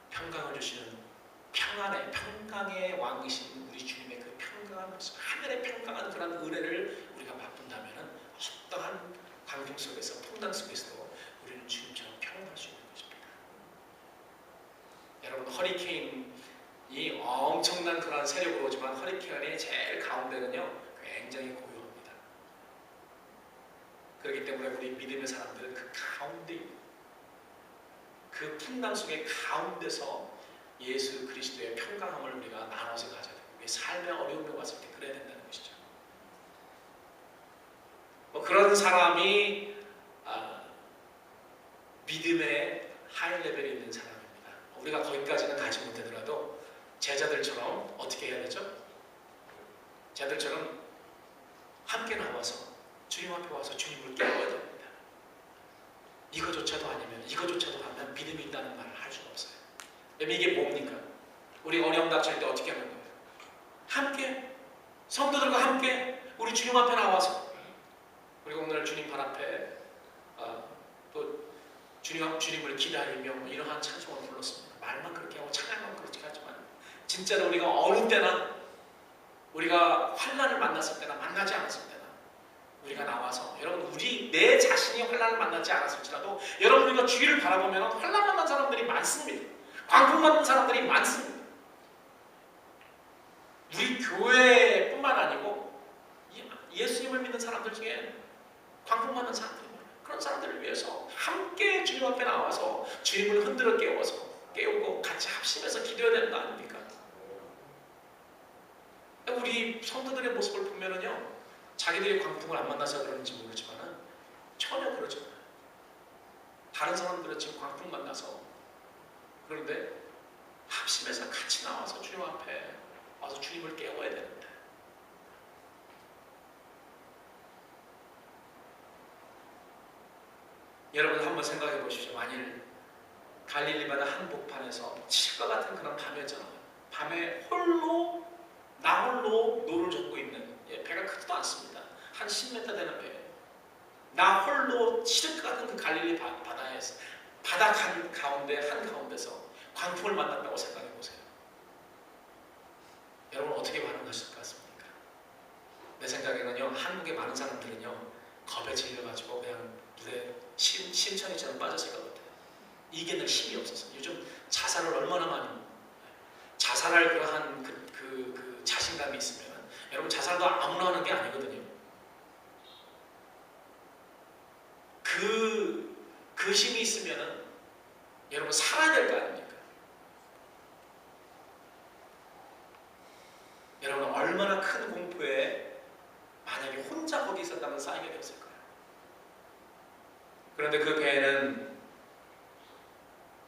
평강을 주시는 평강의 왕이신 우리 주님의 그 평강한 모습, 하늘의 평강한 그런 은혜를 우리가 맛본다면 어떠한 광풍 속에서, 풍랑 속에서도 우리는 주님처럼 평안할 수 있는 것입니다. 여러분, 허리케인이 엄청난 그런 세력으로 오지만 허리케인의 제일 가운데는요 굉장히 고요합니다. 그렇기 때문에 우리 믿음의 사람들은 그 가운데, 그 풍랑 속의 가운데서 예수 그리스도의 평강함을 우리가 나눠서 가져야 되고, 우리 삶의 어려움이 왔을 때 그래야 된다는 것이죠. 그런 사람이 믿음의 하이 레벨에 있는 사람입니다. 우리가 거기까지는 가지 못하더라도 제자들처럼 어떻게 해야 되죠? 제자들처럼 함께 나와서 주님 앞에 와서 주님을 깨워야 됩니다. 이거조차도 아니면, 이거조차도 하면 믿음이 있다는 말을 할 수가 없어요. 이게 뭡니까? 우리 어려움 닥칠 때 어떻게 하는 거예요? 함께, 성도들과 함께 우리 주님 앞에 나와서, 그리고 오늘 주님 발 앞에 또 주님을 기다리며 이러한 찬송을 불렀습니다. 말만 그렇게 하고 찬양만 그렇게 하지만 진짜로 우리가 어느 때나, 우리가 환난을 만났을 때나 만나지 않았을 때나 우리가 나와서, 여러분, 내 자신이 환난을 만나지 않았을지라도 여러분, 우리가 주위를 바라보면 환난 만난 사람들이 많습니다. 광풍 만난 사람들이 많습니다. 우리 교회뿐만 아니고 예수님을 믿는 사람들 중에 광풍 만난 사람들이 많아요. 그런 사람들을 위해서 함께 주님 앞에 나와서 주님을 흔들어 깨우고 같이 합심해서 기도해야 되는 거 아닙니까? 우리 성도들의 모습을 보면은요, 자기들이 광풍을 안 만나서 그런지 모르지만 전혀 그러지 않아요. 다른 사람들은 지금 광풍 만나서, 그런데 합심해서 같이 나와서 주님 앞에 와서 주님을 깨워야 되는데, 여러분 한번 생각해 보십시오. 만일 갈릴리 바다 한복판에서 칠과 같은 그런 밤이었잖아요. 밤에 나 홀로 노를 젓고 있는, 배가 크지도 않습니다. 한 10m 되는 배, 나 홀로 칠과 같은 그 갈릴리 바다에서, 바다 한가운데서 광풍을 만났다고 생각해 보세요. 여러분 어떻게 반응하실 것 같습니까? 내 생각에는요, 한국의 많은 사람들은요 겁에 질려가지고 그냥 물에 심천이처럼 빠졌을 것 같아요. 이겨낼 힘이 없어서. 요즘 자살을 얼마나 많이, 자살할 그러한 그 자신감이 있으면, 여러분 자살도 아무나 하는 게 아니거든요. 그 힘이 있으면은 여러분 살아야 될 거 아닙니까? 여러분 얼마나 큰 공포에 만약에 혼자 거기 있었다면 쌓이게 되었을 거예요. 그런데 그 배에는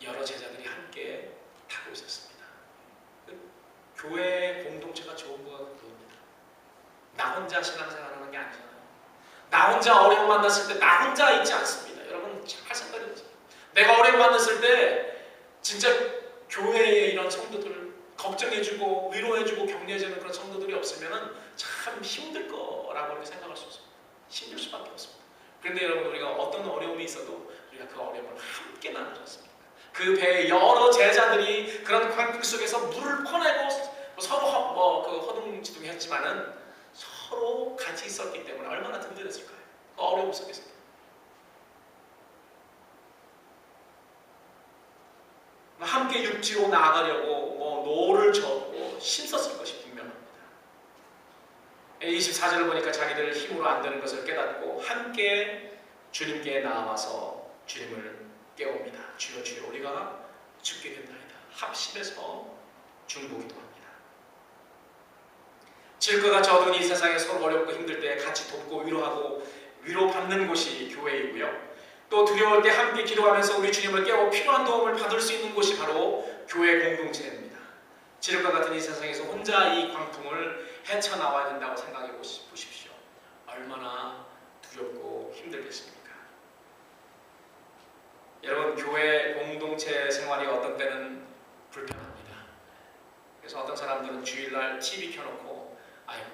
여러 제자들이 함께 타고 있었습니다. 교회 공동체가 좋은 거가 그겁니다. 나 혼자 신앙생활하는 게 아니잖아요. 나 혼자 어려움 만났을 때 나 혼자 있지 않습니다. 여러분 잘 생각해 보세요. 내가 어려움 만났을 때 진짜 교회에 이런 성도들을 걱정해주고 위로해주고 격려해주는 그런 성도들이 없으면 참 힘들 거라고 이렇게 생각할 수 있습니다. 힘들 수밖에 없습니다. 그런데 여러분 우리가 어떤 어려움이 있어도 우리가 그 어려움을 함께 나눠줬습니다. 그 배에 여러 제자들이 그런 광풍 속에서 물을 퍼내고 서로 그 허둥지둥했지만은 서로 같이 있었기 때문에 얼마나 든든했을까요? 그 어려움 속에서. 함께 육지로 나아가려고 노를 젓고 힘썼을 것이 분명합니다. 24절을 보니까 자기들 힘으로 안 되는 것을 깨닫고 함께 주님께 나와서 주님을 깨웁니다. 주여 주여 우리가 죽게 된다이다. 합심해서 중보기도 합니다. 질거가 젖은 이 세상에 서로 어렵고 힘들 때 같이 돕고 위로하고 위로받는 곳이 교회이고요. 또 두려울 때 함께 기도하면서 우리 주님을 깨워 필요한 도움을 받을 수 있는 곳이 바로 교회 공동체입니다. 지름과 같은 이 세상에서 혼자 이 광풍을 헤쳐나와야 된다고 생각해 보십시오. 얼마나 두렵고 힘들겠습니까? 여러분 교회 공동체 생활이 어떤 때는 불편합니다. 그래서 어떤 사람들은 주일날 TV 켜놓고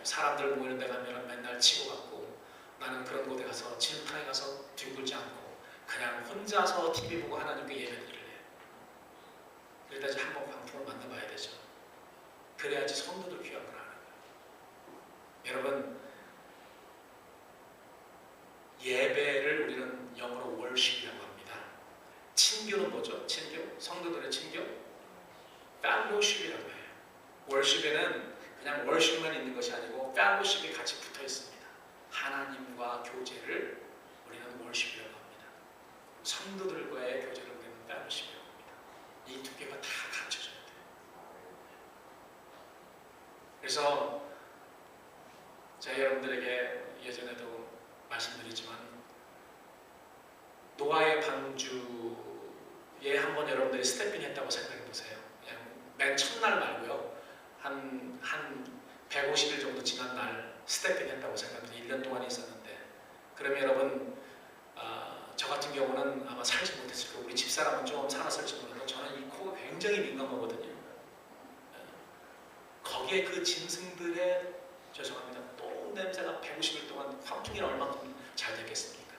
사람들 모이는 데 가면 맨날 치고 갔고 나는 그런 곳에 가서 진흙탕에 가서 뒹굴지 않고 그냥 혼자서 TV 보고 하나님께 예배드릴래. 그러다 이제 한번 광풍을 만나봐야 되죠. 그래야지 성도들 귀한 걸 아는 거예요. 여러분 예배를 우리는 영어로 월십이라고 합니다. 친교는 뭐죠? 친교? 성도들의 친교? 펠로십이라고 해요. 월십에는 그냥 월십만 있는 것이 아니고 펠로십이 같이 붙어 있습니다. 하나님과 교제를 우리는 월십이라고 합니다. 성도들과의 교제를 우리는 펠로십이라고 합니다. 이 두 개가 다 갖춰져야 돼요. 그래서 제가 여러분들에게 예전에도 말씀드리지만 노아의 방주에 한번 여러분들이 스텝인 했다고 생각해 보세요. 그냥 맨 첫날 말고요. 한 150일 정도 지난 날 스텝인 했다고 생각해요. 1년 동안 있었는데 그러면 여러분 저 같은 경우는 아마 살지 못했을 거고 우리 집사람은 좀 살았을지 몰라도 저는 이 코가 굉장히 민감하거든요. 거기에 그 짐승들의 죄송합니다. 똥 냄새가 150일 동안 환풍기는 얼마큼 잘 됐겠습니까?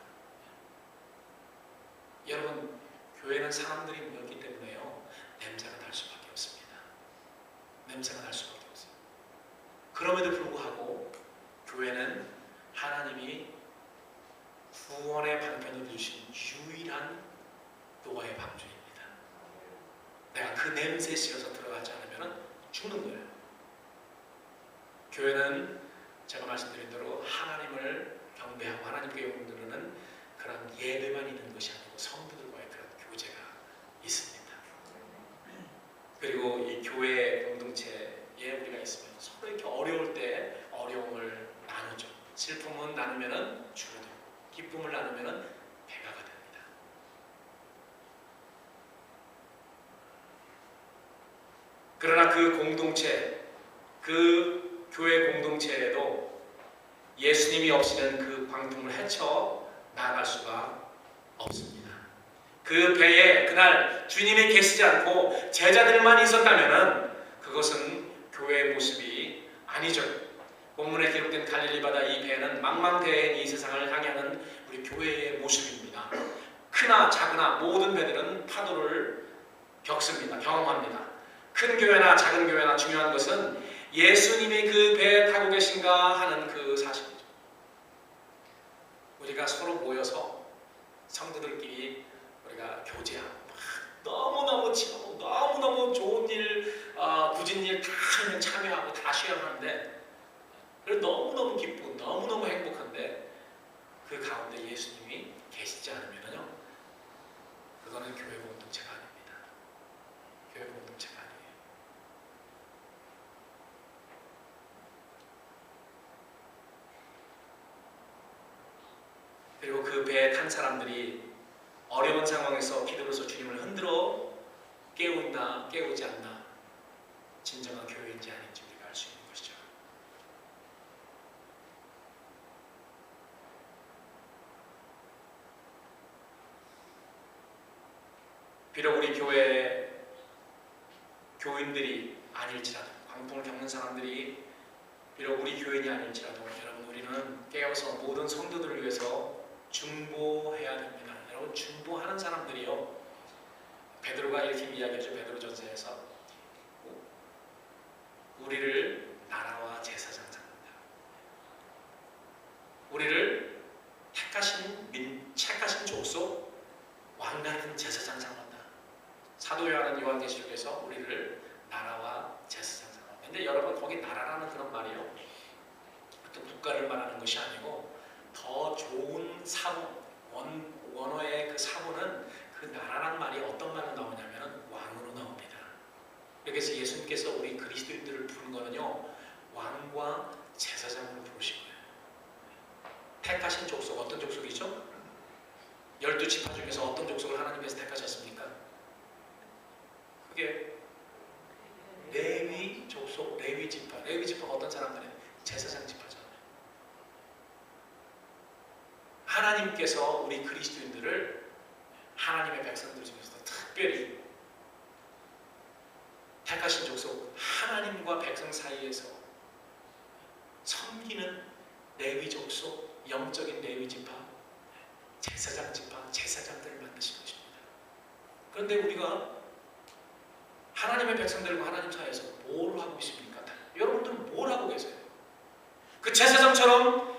여러분 교회는 사람들이 모였기 때문에요. 냄새가 날 수밖에 없습니다. 냄새가 날 수밖에 없어요. 그럼에도 불구하고 교회는 하나님이 구원의 방편을 주신 유일한 노아의 방주입니다. 내가 그 냄새에 씌어서 들어가지 않으면 죽는 거예요. 교회는 제가 말씀드린 대로 하나님을 경배하고 하나님께 영광 드리는 그런 예배만 있는 것이 아니고 성도들과의 그런 교제가 있습니다. 그리고 이 교회 공동체에 우리가 있으면 서로 이렇게 어려울 때 어려움을 나누죠. 슬픔은 나누면 줄어들고 기쁨을 나누면 배가가 됩니다. 그러나 그 공동체, 그 교회 공동체에도 예수님이 없이는 그 광풍을 헤쳐 나아갈 수가 없습니다. 그 배에 그날 주님이 계시지 않고 제자들만 있었다면 그것은 교회의 모습이 아니죠. 본문에 기록된 갈릴리 바다 이 배는 망망대해인 이 세상을 향하는 우리 교회의 모습입니다. 크나 작으나 모든 배들은 파도를 겪습니다. 경험합니다. 큰 교회나 작은 교회나 중요한 것은 예수님이 그 배에 타고 계신가 하는 그 사실이죠. 우리가 서로 모여서 성도들끼리 우리가 교제하고 너무너무 친하고 너무너무 좋은 일, 굳은 일 다 참여하고 다 쉐어하는데 너무너무 기쁘고 너무너무 행복한데 그 가운데 예수님이 계시지 않으면요 그거는 교회 공동체가 아닙니다. 교회 공동체가 아니에요. 그리고 그 배에 탄 사람들이 어려운 상황에서 기도로서 주님을 흔들어 깨운다, 깨우지 않나, 진정한 교회인지 아닌지 우리가 알 수 있는 것이죠. 비록 우리 교회에 교인들이 아닐지라도, 광풍을 겪는 사람들이 비록 우리 교인이 아닐지라도, 여러분 우리는 깨어서 모든 성도들을 위해서 중보해야 됩니다. 여러분 중보하는 사람들이요, 베드로가 이렇게 이야기하죠. 베드로전서에서 우리를 나라와 제사장 삼는다. 우리를 택하신 족속, 왕 같은 제사장 삼는다. 사도 요한계시록에서 우리를 나라와 제사장 삼는다. 근데 여러분 거기 나라라는 그런 말이요, 또 국가를 말하는 것이 아니고 더 좋은 사고, 원어의 그 사고는 그 나라란 말이 어떤 말로 나오냐면 왕으로 나옵니다. 그래서 예수님께서 우리 그리스도인들을 부른 거는요, 왕과 제사장으로 부르신 거예요. 택하신 족속, 어떤 족속이죠? 12지파 중에서 어떤 족속을 하나님께서 택하셨습니까? 그게 레위 족속, 레위 지파. 레위 지파가 어떤 사람들이에요? 제사장 지파잖아요. 하나님께서 우리 그리스도인들을 하나님의 백성들 중에서 특별히 택하신 족속, 하나님과 백성 사이에서 섬기는 레위 족속, 영적인 레위 지파, 제사장 지파, 제사장들을 만드신 것입니다. 그런데 우리가 하나님의 백성들과 하나님 사이에서 뭘 하고 있습니까? 여러분들은 뭘 하고 계세요? 그 제사장처럼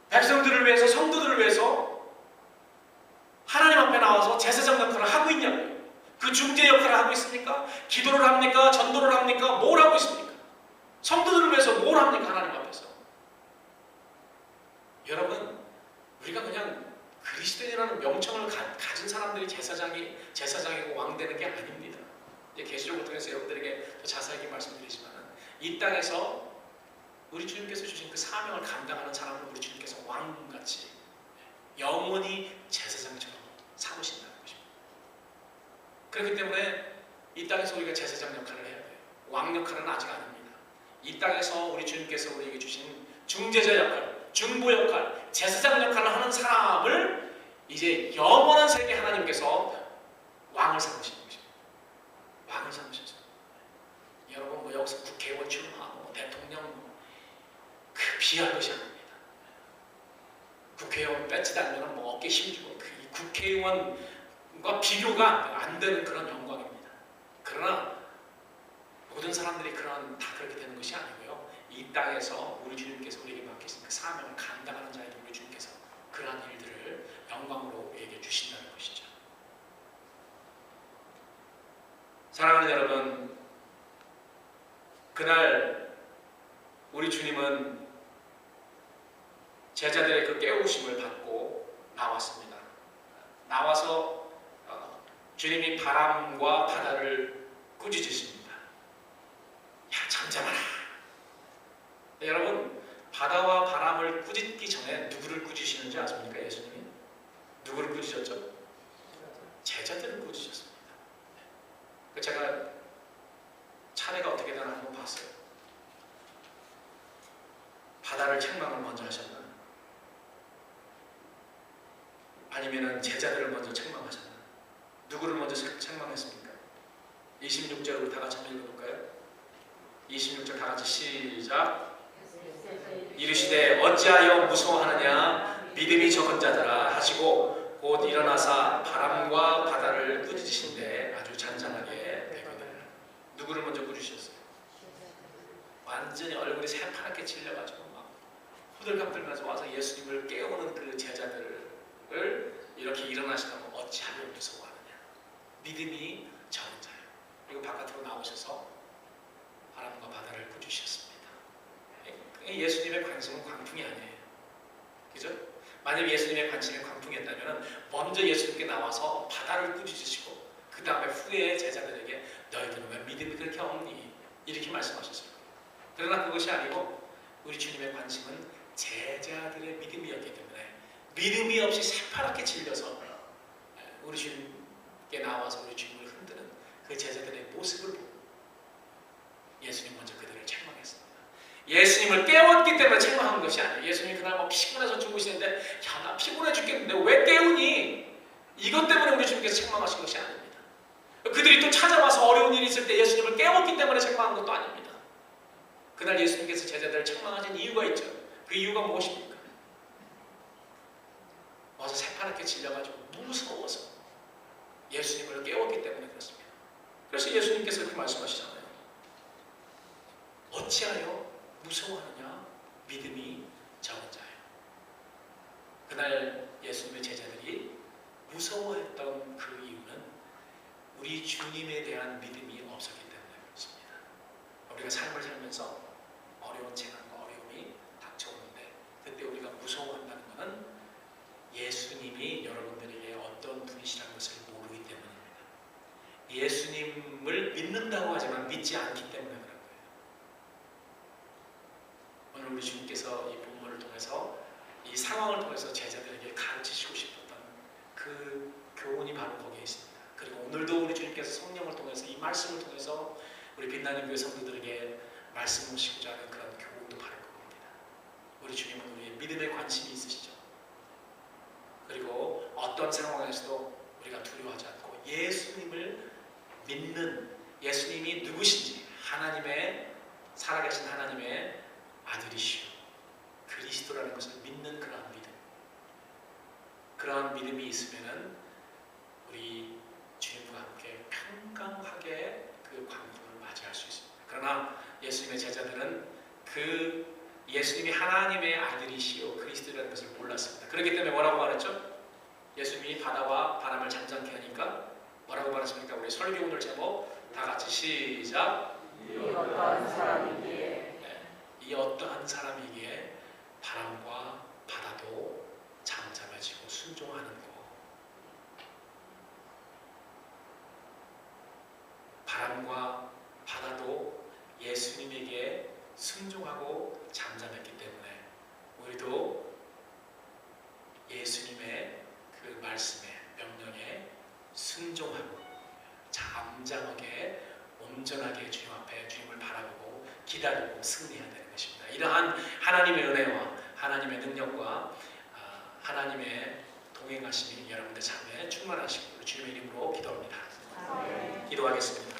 백성들을 위해서, 성도들을 위해서 하나님 앞에 나와서 제사장 역할을 하고 있냐고요. 그 중재 역할을 하고 있습니까? 기도를 합니까? 전도를 합니까? 뭘 하고 있습니까? 성도들을 위해서 뭘 합니까? 하나님 앞에서. 여러분, 우리가 그냥 그리스도인이라는 명칭을 가진 사람들이 제사장이고 왕 되는 게 아닙니다. 이제 계시록을 통해서 여러분들에게 더 자세하게 말씀드리지만, 이 땅에서 우리 주님께서 주신 그 사명을 감당하는 사람을 우리 주님께서 왕같이 영원히 제사장처럼 삼으신다는 것입니다. 그렇기 때문에 이 땅에서 우리가 제사장 역할을 해야 돼요. 왕 역할은 아직 아닙니다. 이 땅에서 우리 주님께서 우리에게 주신 중재자 역할, 중보 역할, 제사장 역할을 하는 사람을 이제 영원한 세계 하나님께서 왕을 삼으신 것입니다. 왕을 삼으셨어요. 여러분 뭐 여기서 국회의원 출마하고 뭐 대통령 그 비할 것이 아닙니다. 국회의원 배지 달면 뭐 어깨 힘주고 그 국회의원과 비교가 안 되는 그런 영광입니다. 그러나 모든 사람들이 다 그렇게 되는 것이 아니고요, 이 땅에서 우리 주님께서 우리에게 맡기신 그 사명을 감당하는 자에게 우리 주님께서 그러한 일들을 영광으로 우리에게 주신다는 것이죠. 사랑하는 여러분, 그날 우리 주님은 제자들의 그 깨우심을 받고 나왔습니다. 나와서 주님이 바람과 바다를 꾸짖으십니다. 야, 잠잠하라. 네, 여러분, 바다와 바람을 꾸짖기 전에 누구를 꾸짖으시는지 아십니까? 예수님이 누구를 꾸짖었죠? 제자들을 꾸짖으셨습니다. 제가 차례가 어떻게 되나 한번 봤어요. 바다를 책망을 먼저 하셨나? 아니면은 제자들을 먼저 책망하셨나? 누구를 먼저 책망했습니까? 26절을 다 같이 한번 읽어볼까요? 26절 다 같이 시작. 이르시되 어찌하여 무서워하느냐, 믿음이 적은 자들아 하시고 곧 일어나사 바람과 바다를 꾸짖으신데 아주 잔잔하게 되거든. 누구를 먼저 꾸짖으셨어요? 완전히 얼굴이 새파랗게 질려가지고 막 호들갑 떨면서 와서 예수님을 깨우는 그 제자들을 이렇게 일어나시다고 어찌하여 무서워하느냐, 믿음이 적은 자요. 그리고 바깥으로 나오셔서 바람과 바다를 꾸짖으셨습니다. 예수님의 관심은 광풍이 아니에요. 그죠? 만약 예수님의 관심이 광풍이었다면 먼저 예수님께 나와서 바다를 꾸짖으시고 그 다음에 후에 제자들에게 너희들은 왜 믿음이 그렇게 없니? 이렇게 말씀하셨어요. 그러나 그것이 아니고 우리 주님의 관심은 제자들의 믿음이었기 때문에 믿음이 없이 새파랗게 질려서 우리 주님께 나와서 우리 주님을 흔드는 그 제자들의 모습을 보고 예수님 먼저 그들을 책망했습니다. 예수님을 깨웠기 때문에 책망한 것이 아니에요. 예수님이 그날 막 피곤해서 주무시는데 야, 나 피곤해 죽겠는데 왜 깨우니? 이것 때문에 우리 주님께서 책망하신 것이 아닙니다. 그들이 또 찾아와서 어려운 일이 있을 때 예수님을 깨웠기 때문에 책망한 것도 아닙니다. 그날 예수님께서 제자들을 책망하신 이유가 있죠. 그 이유가 무엇입니까? 와서 새파랗게 질려가지고 무서워서 예수님을 깨웠기 때문에 그렇습니다. 그래서 예수님께서 그렇게 말씀하시잖아요. 어찌하여 무서워하느냐? 믿음이 적은 자요. 그날 예수님의 제자들이 무서워했던 그 이유는 우리 주님에 대한 믿음이 없었기 때문에 그렇습니다. 우리가 삶을 살면서 어려운 재난과 어려움이 닥쳐오는데 그때 우리가 무서워한다는 것은 예수님이 여러분들에게 어떤 분이시라는 것을 모르기 때문입니다. 예수님을 믿는다고 하지만 믿지 않기 때문에 그런 거예요. 오늘 우리 주님께서 이 본문을 통해서 이 상황을 통해서 제자들에게 가르치시고 싶었던 그 교훈이 바로 거기에 있습니다. 그리고 오늘도 우리 주님께서 성령을 통해서 이 말씀을 통해서 우리 빛나는 교회 성도들에게 말씀하시고자 하는 그런 교훈도 바로 그겁니다. 우리 주님은 우리의 믿음에 관심이 있으시죠. 그리고 어떤 상황에서도 우리가 두려워하지 않고 예수님을 믿는 예수님이 누구신지 하나님의 살아계신 하나님의 아들이시오 그리스도라는 것을 믿는 그러한 믿음, 그러한 믿음이 있으면은 우리 주님과 함께 평강하게 그 광풍을 맞이할 수 있습니다. 그러나 예수님의 제자들은 그 예수님이 하나님의 아들이시오 그리스도라는 것을 몰랐습니다. 그렇기 때문에 뭐라고 말했죠? 예수님이 바다와 바람을 잠잠케 하니까 뭐라고 말했습니까? 우리 설교 오늘 제목 다 같이 시작. 이 어떠한 사람이기에 네, 이 어떠한 사람이기에 바람과 바다도 잠잠해지고 순종하는 것. 바람과 바다도 예수님에게 순종하고 잠잠했기 때문에 우리도 예수님의 그 말씀에 명령에 순종하고 잠잠하게 온전하게 주님 앞에 주님을 바라보고 기다리고 승리해야 되는 것입니다. 이러한 하나님의 은혜와 하나님의 능력과 하나님의 동행하심이 여러분들 삶에 충만하시고 주님의 이름으로 기도합니다. 기도하겠습니다.